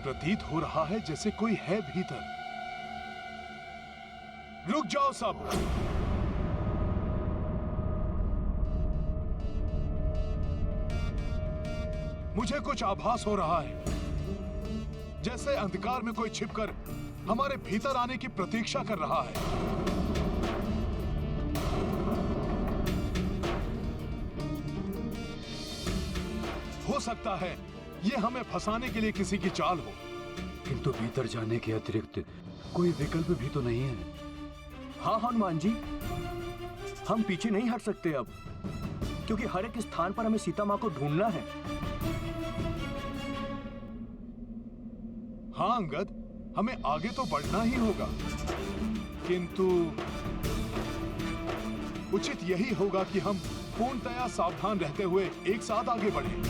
प्रतीत हो रहा है जैसे कोई है भीतर। रुक जाओ सब। मुझे कुछ आभास हो रहा है, जैसे अंधकार में कोई छिपकर हमारे भीतर आने की प्रतीक्षा कर रहा है। हो सकता है ये हमें फंसाने के लिए किसी की चाल हो। किंतु भीतर जाने के अतिरिक्त कोई विकल्प भी तो नहीं है। हाँ हनुमान जी, हम पीछे नहीं हट सकते अब, क्योंकि हर एक स्थान पर हमें सीता माँ को ढूंढना है। हाँ अंगद, हमें आगे तो बढ़ना ही होगा, किंतु उचित यही होगा कि हम पूर्णतया सावधान रहते हुए एक साथ आगे बढ़ें,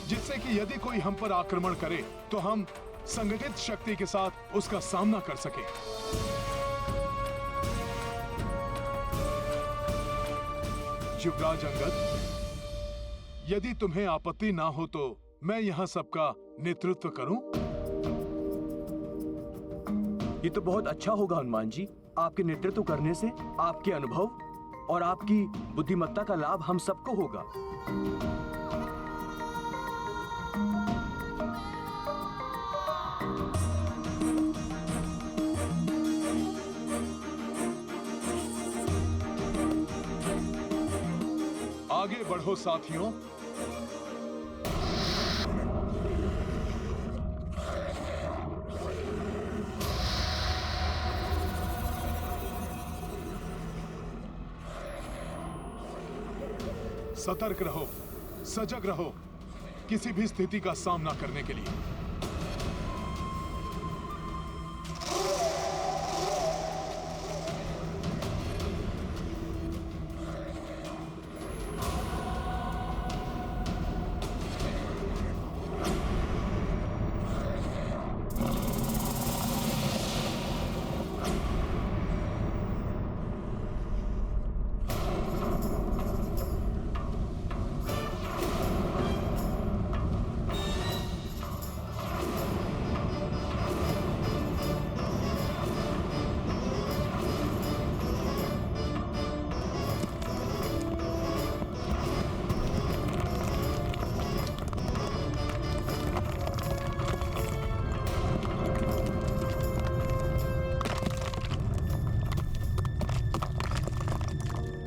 जिससे कि यदि कोई हम पर आक्रमण करे तो हम संगठित शक्ति के साथ उसका सामना कर सके। युवराज अंगद, यदि तुम्हें आपत्ति ना हो तो मैं यहां सबका नेतृत्व करूं? ये तो बहुत अच्छा होगा हनुमान जी। आपके नेतृत्व करने से आपके अनुभव और आपकी बुद्धिमत्ता का लाभ हम सबको होगा। आगे बढ़ो साथियों। सतर्क रहो, सजग रहो, किसी भी स्थिति का सामना करने के लिए।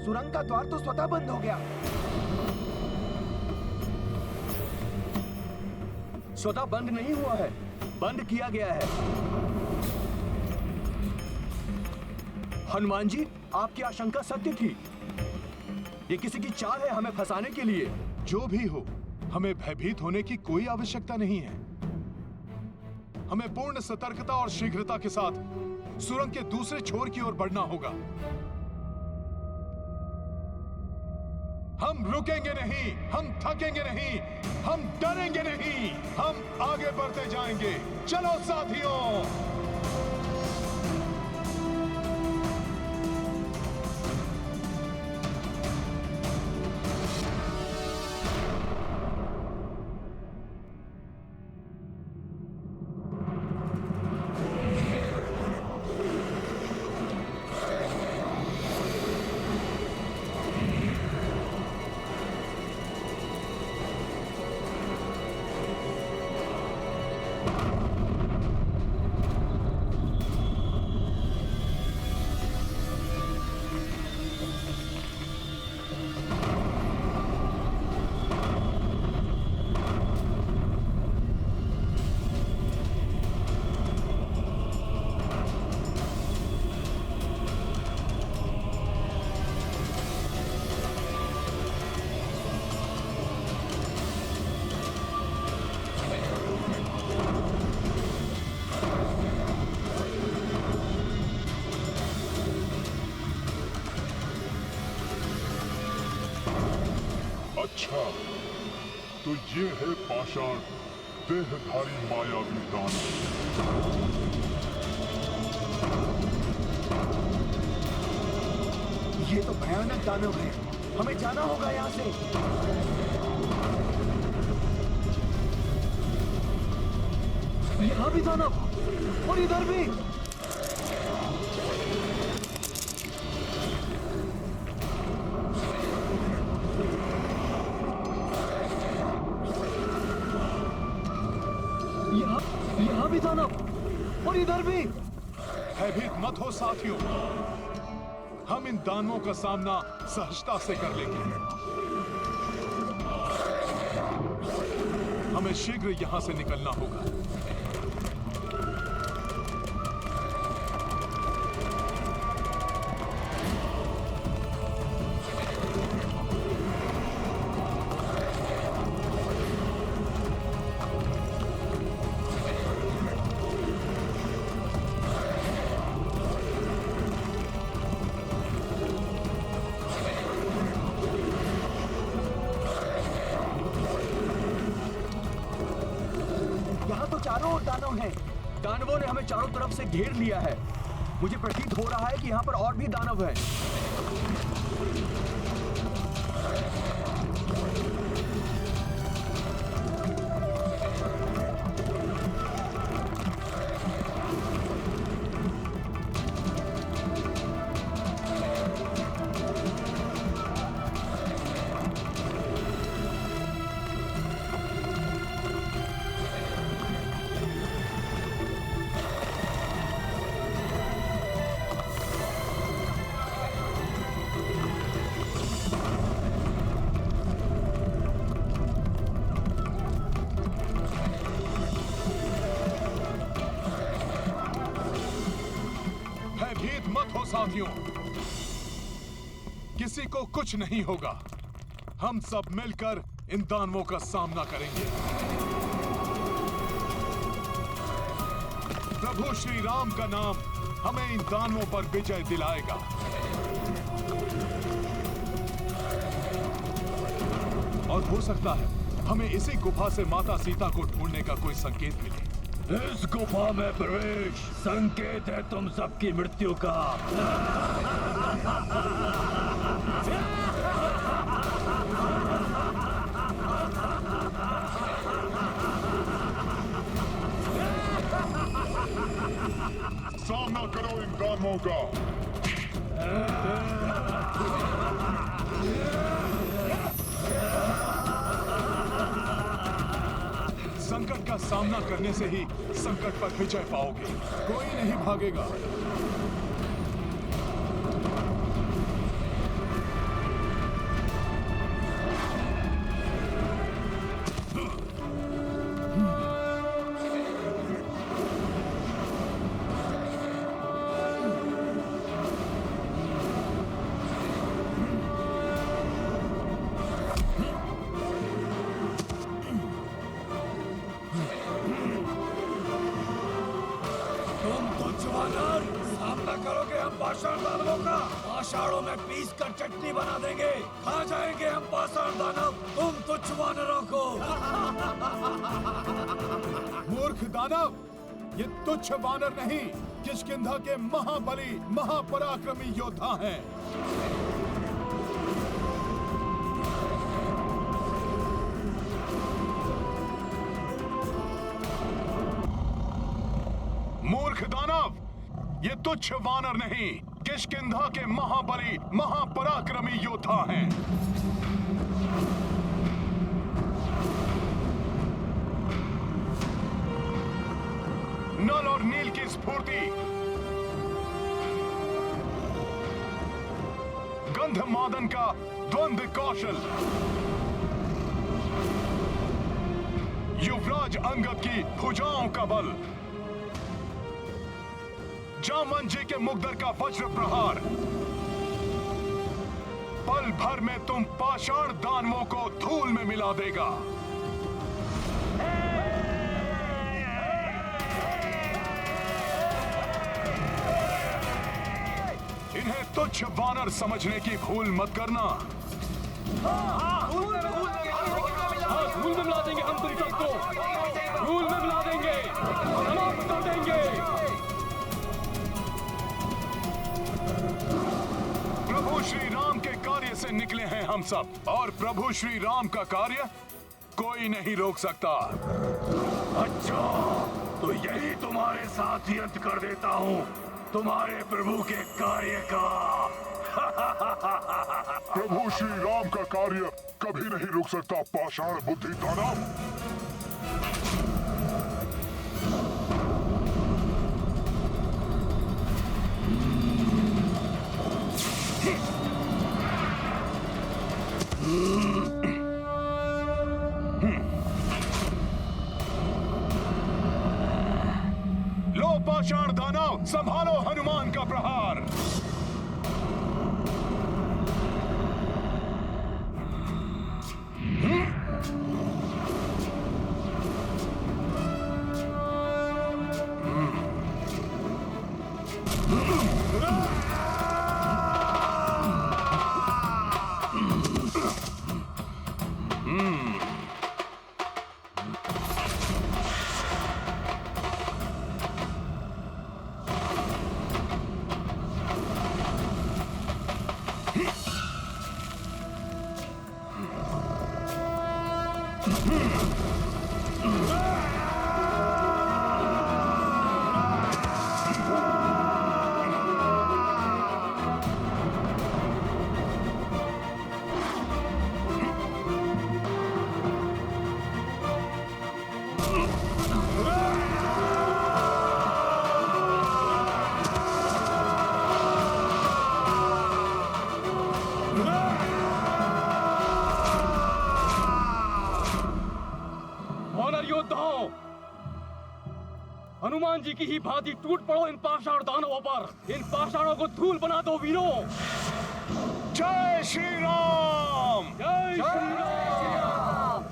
सुरंग का द्वार तो स्वतः बंद हो गया। स्वतः बंद नहीं हुआ है, बंद किया गया है। हनुमान जी, आपकी आशंका सत्य थी। ये किसी की चाल है हमें फंसाने के लिए। जो भी हो, हमें भयभीत होने की कोई आवश्यकता नहीं है। हमें पूर्ण सतर्कता और शीघ्रता के साथ सुरंग के दूसरे छोर की ओर बढ़ना होगा। हम रुकेंगे नहीं, हम थकेंगे नहीं, हम डरेंगे नहीं, हम आगे बढ़ते जाएंगे। चलो साथियों। अच्छा, तो ये है पाषाण देहधारी मायावी दानव। ये तो भयानक दानव है, हमें जाना होगा यहाँ से। यहाँ भी दानव और इधर भी। यहाँ भी दानव और इधर भी। भयभीत मत हो साथियों, हम इन दानवों का सामना सहजता से कर लेंगे। हमें शीघ्र यहां से निकलना होगा। यहाँ तो चारों ओर दानव हैं। दानवों ने हमें चारों तरफ से घेर लिया है। मुझे प्रतीत हो रहा है कि यहाँ पर और भी दानव हैं। भयभीत मत हो साथियों, किसी को कुछ नहीं होगा। हम सब मिलकर इन दानवों का सामना करेंगे। प्रभु श्री राम का नाम हमें इन दानवों पर विजय दिलाएगा। और हो सकता है हमें इसी गुफा से माता सीता को ढूंढने का कोई संकेत मिले। इस गुफा में प्रवेश संकेत है तुम सबकी मृत्यु का। सामना करो इन दानवों का। संकट का सामना करने से ही संकट पर विजय पाओगे। कोई नहीं भागेगा। सामना करोगे हम पाषाण दानवों का। पाषाणों में पीस कर चटनी बना देंगे। खा जाएंगे हम पाषाण दानव, तुम तुच्छ वानरों को। मूर्ख दानव, ये तुच्छ वानर नहीं, किष्किंधा के महाबली महापराक्रमी योद्धा हैं। मूर्ख दानव, ये तुच्छ वानर नहीं, किष्किंधा के महाबली महापराक्रमी योद्धा हैं। नल और नील की स्फूर्ति, गंधमादन का द्वंद्व कौशल, युवराज अंगद की भुजाओं का बल, जामन जी के मुग्दर का वज्र प्रहार, पल भर में तुम पाषाण दानवों को धूल में मिला देगा। इन्हें तुच्छ वानर समझने की भूल मत करना। धूल में मिला देंगे हम तुम सबको। धूल में मिला देंगे, समाप्त कर देंगे। प्रभु श्री राम के कार्य से निकले हैं हम सब, और प्रभु श्री राम का कार्य कोई नहीं रोक सकता। अच्छा, तो यही तुम्हारे साथ ही अंत कर देता हूँ तुम्हारे प्रभु के कार्य का। प्रभु श्री राम का कार्य कभी नहीं रुक सकता पाषाण बुद्धि दानव। लो पाषाण दानव, संभालो हनुमान का प्रहार। योद्धाओं, हनुमान जी की ही भांति टूट पड़ो इन पाषाण दानवों पर। इन पाषाणों को धूल बना दो वीरों। जय श्री राम। जय श्री राम।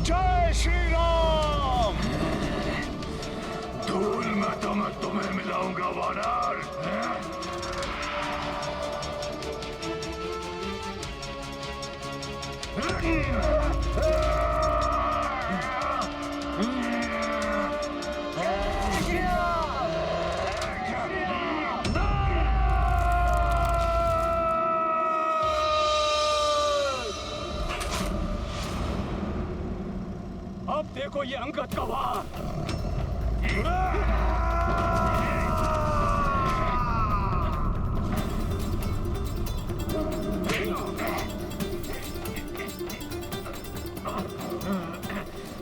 जय श्री राम। धूल में तो मैं तुम्हें मिलाऊंगा वानर। अब देखो ये अंगद का वार।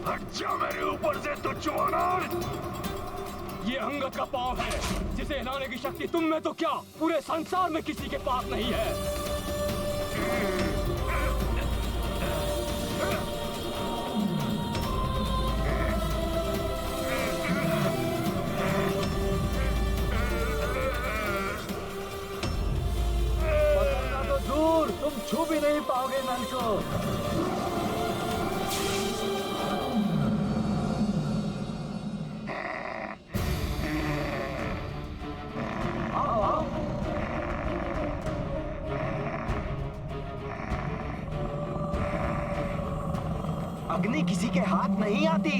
अच्छा मेरे ऊपर से तुच्छ वानर। ये अंगद का पांव है, जिसे हिलाने की शक्ति तुम में तो क्या पूरे संसार में किसी के पास नहीं है। पकड़ना तो दूर, तुम छू भी नहीं पाओगे नल को। अग्नि किसी के हाथ नहीं आती।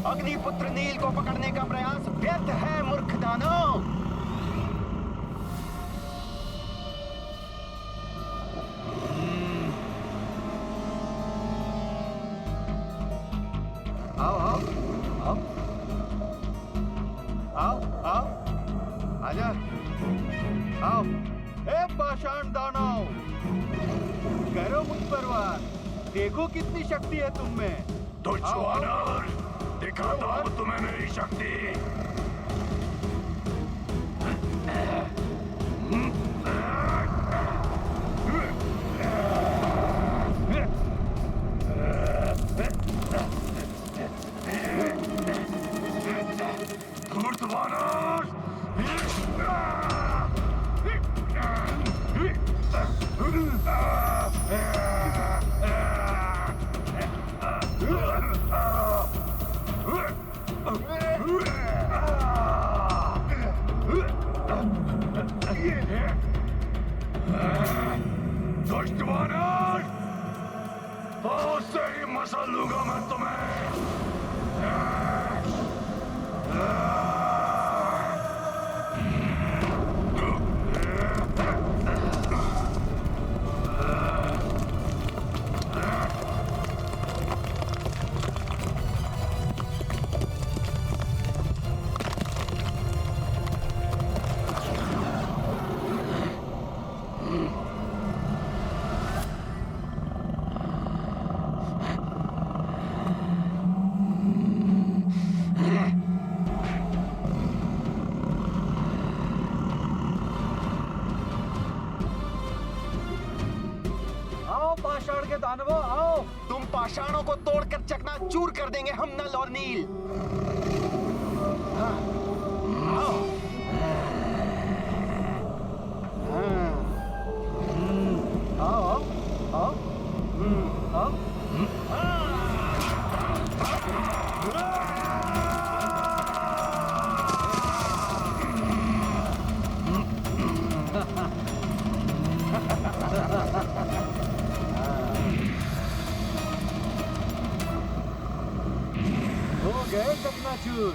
अग्निपुत्र नील को पकड़ने का प्रयास व्यर्थ है मूर्ख दानव। आओ आओ आओ आओ आओ आजा आओ। ए पाषाण दानव, करो मुझ पर वार। देखो कितनी शक्ति है तुम में। तुच्छ वानर, दिखाता हूँ तुम्हें मेरी शक्ति। धूर्त वानर। दुष्ट वानर, बहुत से ही मसल लूंगा मैं तुम्हें। के दानवों आओ। तुम पाषाणों को तोड़कर चकनाचूर कर देंगे हम नल और नील। आओ आओ आओ। हो गए चकनाचूर।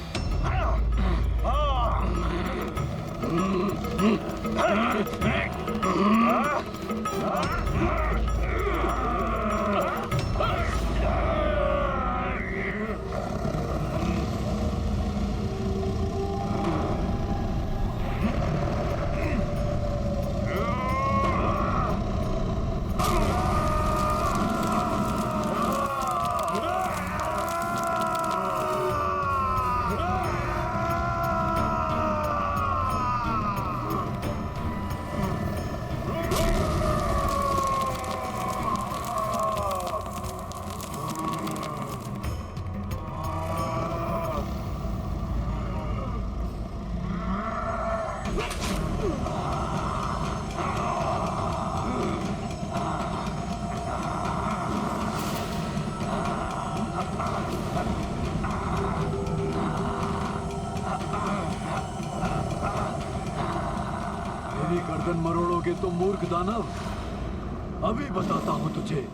मेरी गर्दन मरोड़ोगे तो मूर्ख दानव, अभी बताता हूं तुझे।